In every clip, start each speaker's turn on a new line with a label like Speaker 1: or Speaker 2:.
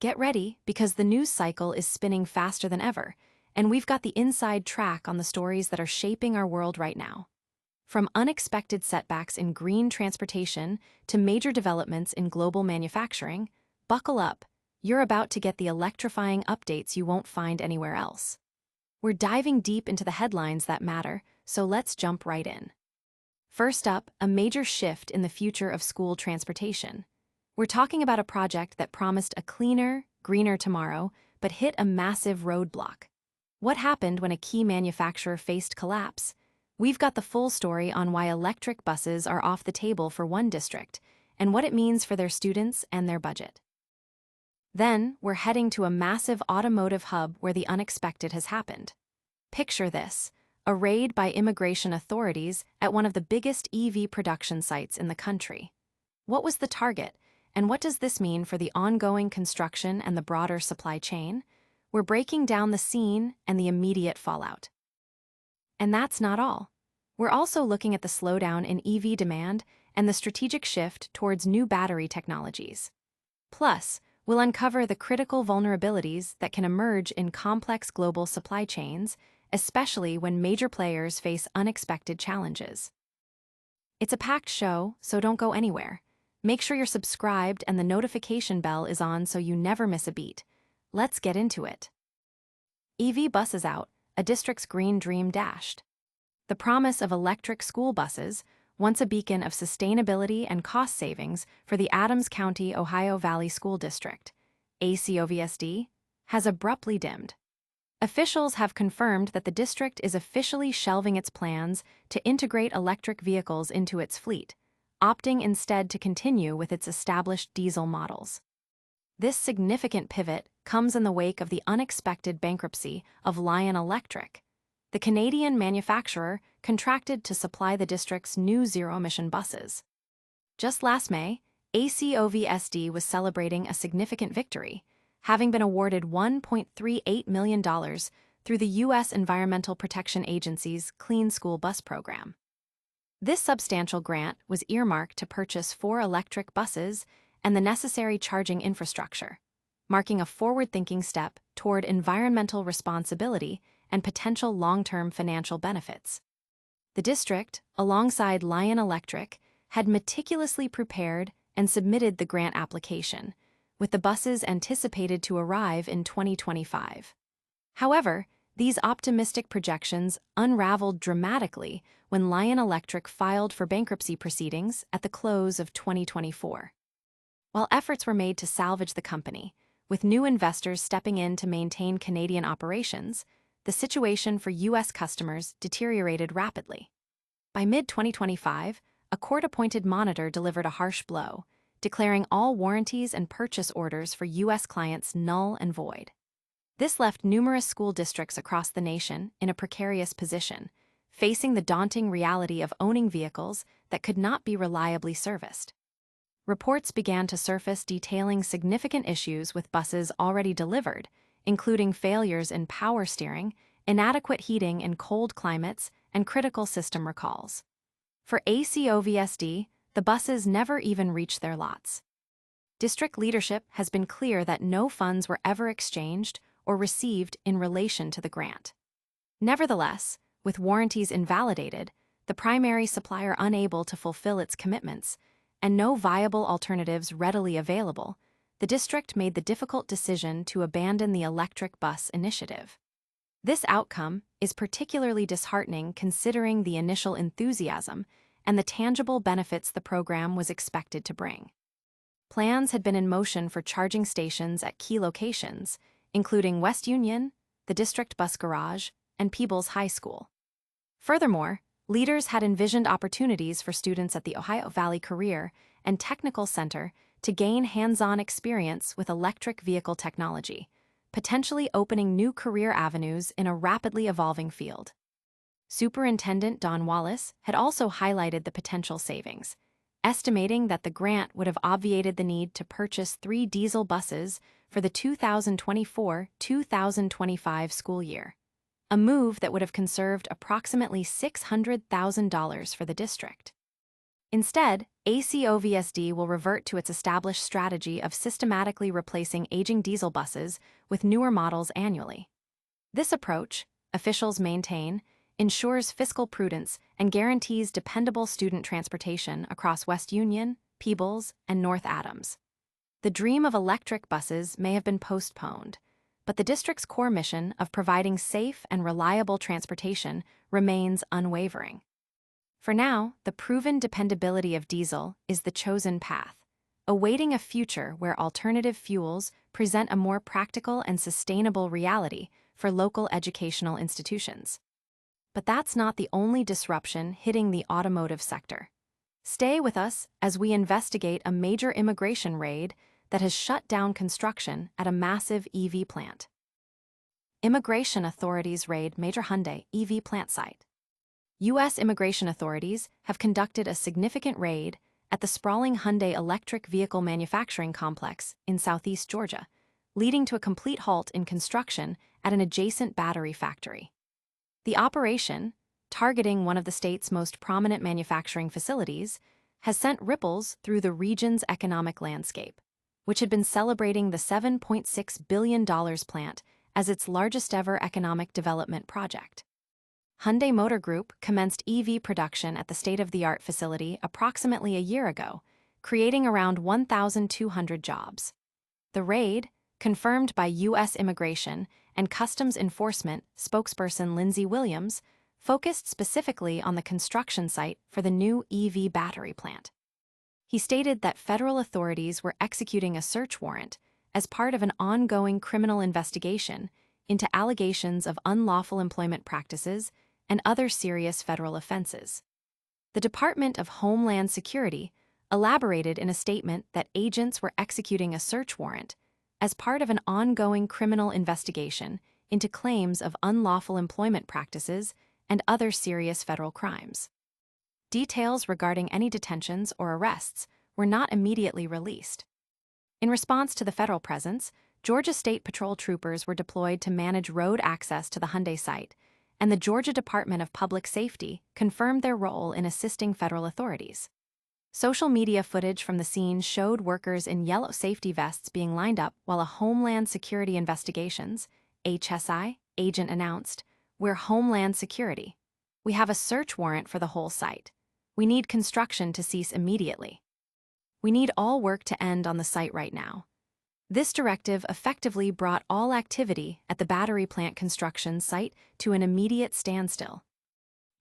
Speaker 1: Get ready, because the news cycle is spinning faster than ever, and we've got the inside track on the stories that are shaping our world right now. From unexpected setbacks in green transportation to major developments in global manufacturing, buckle up. You're about to get the electrifying updates you won't find anywhere else. We're diving deep into the headlines that matter, so let's jump right in. First up, a major shift in the future of school transportation. We're talking about a project that promised a cleaner, greener tomorrow, but hit a massive roadblock. What happened when a key manufacturer faced collapse? We've got the full story on why electric buses are off the table for one district, and what it means for their students and their budget. Then, we're heading to a massive automotive hub where the unexpected has happened. Picture this: a raid by immigration authorities at one of the biggest EV production sites in the country. What was the target, and what does this mean for the ongoing construction and the broader supply chain? We're breaking down the scene and the immediate fallout. And that's not all. We're also looking at the slowdown in EV demand and the strategic shift towards new battery technologies. Plus, we'll uncover the critical vulnerabilities that can emerge in complex global supply chains, especially when major players face unexpected challenges. It's a packed show, so don't go anywhere. Make sure you're subscribed and the notification bell is on so you never miss a beat. Let's get into it. EV buses out, a district's green dream dashed. The promise of electric school buses, once a beacon of sustainability and cost savings for the Adams County, Ohio Valley School District, ACOVSD, has abruptly dimmed. Officials have confirmed that the district is officially shelving its plans to integrate electric vehicles into its fleet, opting instead to continue with its established diesel models. This significant pivot comes in the wake of the unexpected bankruptcy of Lion Electric. The Canadian manufacturer contracted to supply the district's new zero-emission buses. Just last May, ACOVSD was celebrating a significant victory, having been awarded $1.38 million through the U.S. Environmental Protection Agency's Clean School Bus Program. This substantial grant was earmarked to purchase 4 electric buses and the necessary charging infrastructure, marking a forward-thinking step toward environmental responsibility and potential long-term financial benefits. The district, alongside Lion Electric, had meticulously prepared and submitted the grant application, with the buses anticipated to arrive in 2025. However, these optimistic projections unraveled dramatically when Lion Electric filed for bankruptcy proceedings at the close of 2024. While efforts were made to salvage the company, with new investors stepping in to maintain Canadian operations, the situation for U.S. customers deteriorated rapidly. By mid-2025, a court-appointed monitor delivered a harsh blow, declaring all warranties and purchase orders for U.S. clients null and void. This left numerous school districts across the nation in a precarious position, facing the daunting reality of owning vehicles that could not be reliably serviced. Reports began to surface detailing significant issues with buses already delivered, including failures in power steering, inadequate heating in cold climates, and critical system recalls. For ACOVSD, the buses never even reached their lots. District leadership has been clear that no funds were ever exchanged or received in relation to the grant. Nevertheless, with warranties invalidated, the primary supplier unable to fulfill its commitments, and no viable alternatives readily available, the district made the difficult decision to abandon the electric bus initiative. This outcome is particularly disheartening considering the initial enthusiasm and the tangible benefits the program was expected to bring. Plans had been in motion for charging stations at key locations, including West Union, the District Bus Garage, and Peebles High School. Furthermore, leaders had envisioned opportunities for students at the Ohio Valley Career and Technical Center to gain hands-on experience with electric vehicle technology, potentially opening new career avenues in a rapidly evolving field. Superintendent Don Wallace had also highlighted the potential savings, estimating that the grant would have obviated the need to purchase 3 diesel buses for the 2024-2025 school year, a move that would have conserved approximately $600,000 for the district. Instead, ACOVSD will revert to its established strategy of systematically replacing aging diesel buses with newer models annually. This approach, officials maintain, ensures fiscal prudence and guarantees dependable student transportation across West Union, Peebles, and North Adams. The dream of electric buses may have been postponed, but the district's core mission of providing safe and reliable transportation remains unwavering. For now, the proven dependability of diesel is the chosen path, awaiting a future where alternative fuels present a more practical and sustainable reality for local educational institutions. But that's not the only disruption hitting the automotive sector. Stay with us as we investigate a major immigration raid that has shut down construction at a massive EV plant. Immigration authorities raid major Hyundai EV plant site. U.S. immigration authorities have conducted a significant raid at the sprawling Hyundai electric vehicle manufacturing complex in southeast Georgia, leading to a complete halt in construction at an adjacent battery factory. The operation, targeting one of the state's most prominent manufacturing facilities, has sent ripples through the region's economic landscape, which had been celebrating the $7.6 billion plant as its largest-ever economic development project. Hyundai Motor Group commenced EV production at the state-of-the-art facility approximately a year ago, creating around 1,200 jobs. The raid, confirmed by U.S. Immigration and Customs Enforcement spokesperson Lindsey Williams, focused specifically on the construction site for the new EV battery plant. He stated that federal authorities were executing a search warrant as part of an ongoing criminal investigation into allegations of unlawful employment practices and other serious federal offenses. The Department of Homeland Security elaborated in a statement that agents were executing a search warrant as part of an ongoing criminal investigation into claims of unlawful employment practices and other serious federal crimes. Details regarding any detentions or arrests were not immediately released. In response to the federal presence, Georgia State Patrol troopers were deployed to manage road access to the Hyundai site, and the Georgia Department of Public Safety confirmed their role in assisting federal authorities. Social media footage from the scene showed workers in yellow safety vests being lined up while a Homeland Security Investigations (HSI) agent announced, "We're Homeland Security. We have a search warrant for the whole site. We need construction to cease immediately. We need all work to end on the site right now." This directive effectively brought all activity at the battery plant construction site to an immediate standstill.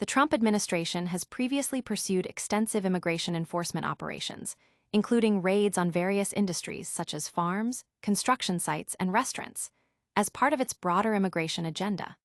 Speaker 1: The Trump administration has previously pursued extensive immigration enforcement operations, including raids on various industries such as farms, construction sites, and restaurants, as part of its broader immigration agenda.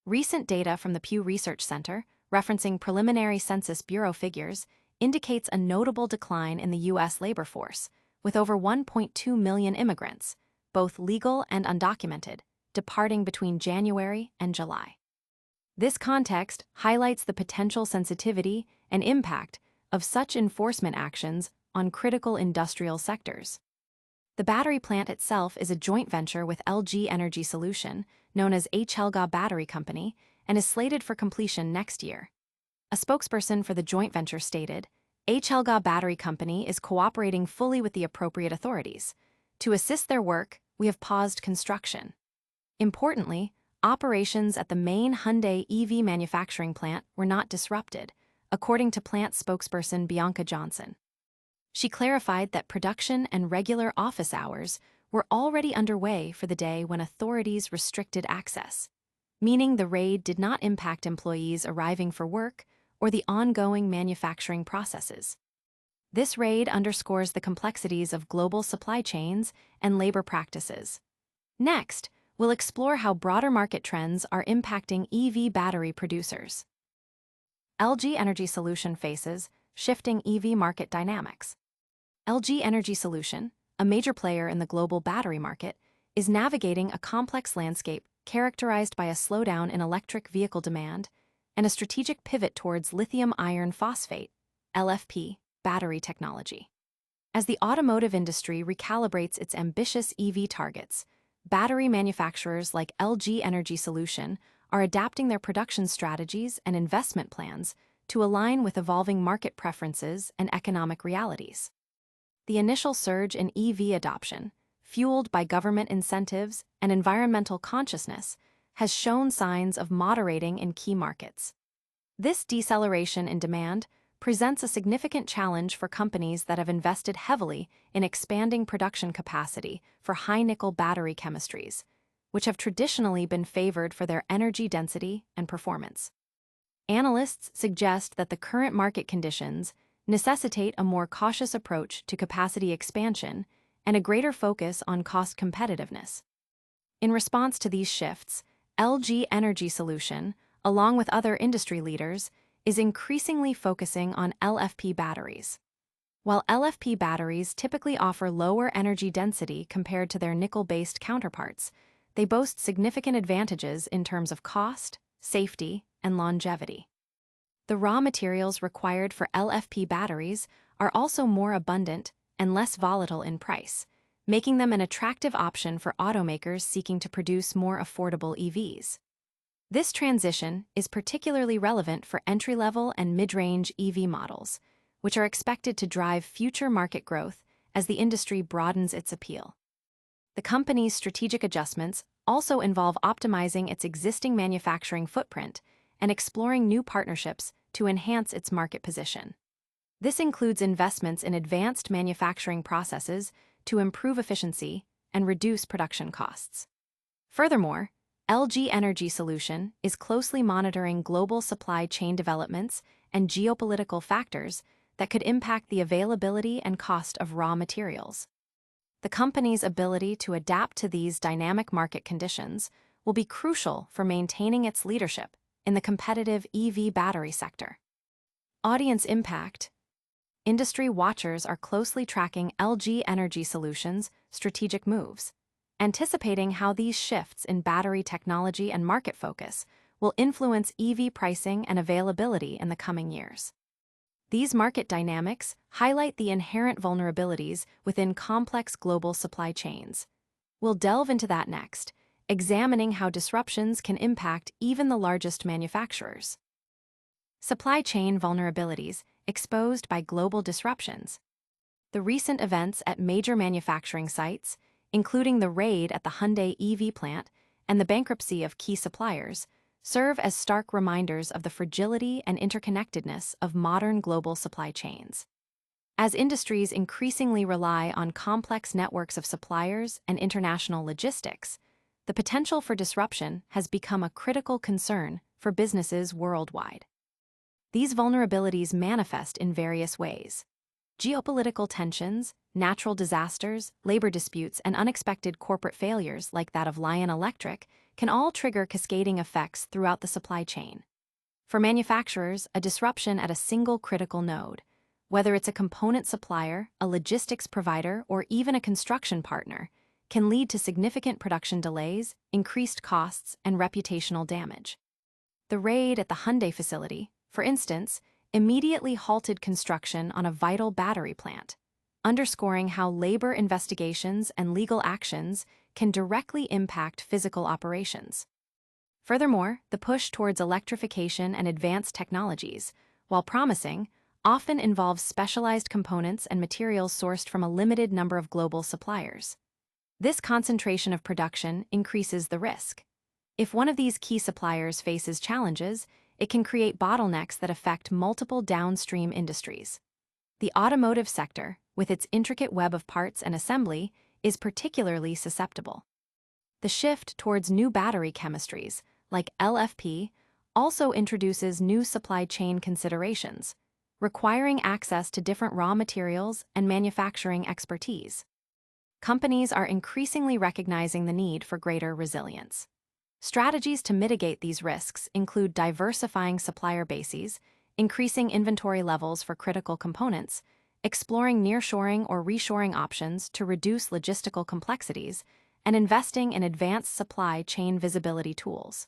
Speaker 1: Recent data from the Pew Research Center, referencing preliminary Census Bureau figures, indicates a notable decline in the U.S. labor force, with over 1.2 million immigrants, both legal and undocumented, departing between January and July. This context highlights the potential sensitivity and impact of such enforcement actions on critical industrial sectors. The battery plant itself is a joint venture with LG Energy Solution, known as Helga Battery Company, and is slated for completion next year. A spokesperson for the joint venture stated, Helga Battery Company is cooperating fully with the appropriate authorities. To assist their work, we have paused construction. Importantly, operations at the main Hyundai EV manufacturing plant were not disrupted, according to plant spokesperson Bianca Johnson. She clarified that production and regular office hours were already underway for the day when authorities restricted access, meaning the raid did not impact employees arriving for work or the ongoing manufacturing processes. This raid underscores the complexities of global supply chains and labor practices. Next, we'll explore how broader market trends are impacting EV battery producers. LG Energy Solution faces shifting EV market dynamics. LG Energy Solution, a major player in the global battery market, is navigating a complex landscape characterized by a slowdown in electric vehicle demand and a strategic pivot towards lithium iron phosphate (LFP) battery technology. As the automotive industry recalibrates its ambitious EV targets, battery manufacturers like LG Energy Solution are adapting their production strategies and investment plans to align with evolving market preferences and economic realities. The initial surge in EV adoption, fueled by government incentives and environmental consciousness, has shown signs of moderating in key markets. This deceleration in demand presents a significant challenge for companies that have invested heavily in expanding production capacity for high-nickel battery chemistries, which have traditionally been favored for their energy density and performance. Analysts suggest that the current market conditions necessitate a more cautious approach to capacity expansion and a greater focus on cost competitiveness. In response to these shifts, LG Energy Solution, along with other industry leaders, is increasingly focusing on LFP batteries. While LFP batteries typically offer lower energy density compared to their nickel-based counterparts, they boast significant advantages in terms of cost, safety, and longevity. The raw materials required for LFP batteries are also more abundant and less volatile in price, making them an attractive option for automakers seeking to produce more affordable EVs. This transition is particularly relevant for entry-level and mid-range EV models, which are expected to drive future market growth as the industry broadens its appeal. The company's strategic adjustments also involve optimizing its existing manufacturing footprint and exploring new partnerships to enhance its market position. This includes investments in advanced manufacturing processes to improve efficiency and reduce production costs. Furthermore, LG Energy Solution is closely monitoring global supply chain developments and geopolitical factors that could impact the availability and cost of raw materials. The company's ability to adapt to these dynamic market conditions will be crucial for maintaining its leadership in the competitive EV battery sector. Audience impact. Industry watchers are closely tracking LG Energy Solutions' strategic moves, anticipating how these shifts in battery technology and market focus will influence EV pricing and availability in the coming years. These market dynamics highlight the inherent vulnerabilities within complex global supply chains. We'll delve into that next, examining how disruptions can impact even the largest manufacturers. Supply chain vulnerabilities exposed by global disruptions. The recent events at major manufacturing sites, including the raid at the Hyundai EV plant and the bankruptcy of key suppliers, serve as stark reminders of the fragility and interconnectedness of modern global supply chains. As industries increasingly rely on complex networks of suppliers and international logistics, the potential for disruption has become a critical concern for businesses worldwide. These vulnerabilities manifest in various ways. Geopolitical tensions, natural disasters, labor disputes, and unexpected corporate failures like that of Lion Electric can all trigger cascading effects throughout the supply chain. For manufacturers, a disruption at a single critical node, whether it's a component supplier, a logistics provider, or even a construction partner, can lead to significant production delays, increased costs, and reputational damage. The raid at the Hyundai facility, for instance, immediately halted construction on a vital battery plant, underscoring how labor investigations and legal actions can directly impact physical operations. Furthermore, the push towards electrification and advanced technologies, while promising, often involves specialized components and materials sourced from a limited number of global suppliers. This concentration of production increases the risk. If one of these key suppliers faces challenges, it can create bottlenecks that affect multiple downstream industries. The automotive sector, with its intricate web of parts and assembly, is particularly susceptible. The shift towards new battery chemistries, like LFP, also introduces new supply chain considerations, requiring access to different raw materials and manufacturing expertise. Companies are increasingly recognizing the need for greater resilience. Strategies to mitigate these risks include diversifying supplier bases, increasing inventory levels for critical components, exploring nearshoring or reshoring options to reduce logistical complexities, and investing in advanced supply chain visibility tools.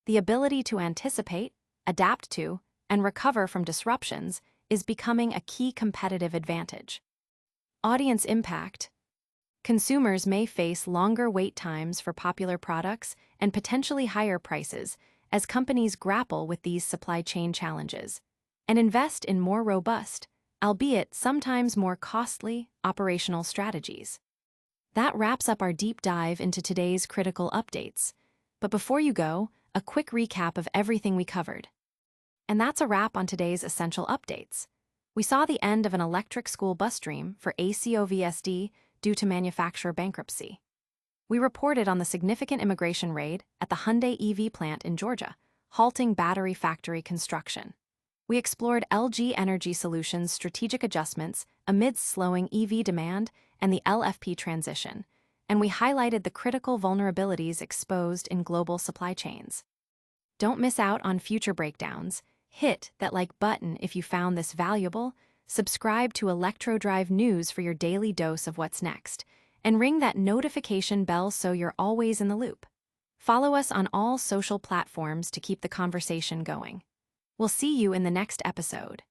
Speaker 1: The ability to anticipate, adapt to, and recover from disruptions is becoming a key competitive advantage. Audience impact. Consumers may face longer wait times for popular products and potentially higher prices as companies grapple with these supply chain challenges. and invest in more robust, albeit sometimes more costly, operational strategies. That wraps up our deep dive into today's critical updates. But before you go, a quick recap of everything we covered. And that's a wrap on today's essential updates. We saw the end of an electric school bus dream for ACOVSD due to manufacturer bankruptcy. We reported on the significant immigration raid at the Hyundai EV plant in Georgia, halting battery factory construction. We explored LG Energy Solutions' strategic adjustments amidst slowing EV demand and the LFP transition, and we highlighted the critical vulnerabilities exposed in global supply chains. Don't miss out on future breakdowns. Hit that like button if you found this valuable, subscribe to ElectroDrive News for your daily dose of what's next, and ring that notification bell so you're always in the loop. Follow us on all social platforms to keep the conversation going. We'll see you in the next episode.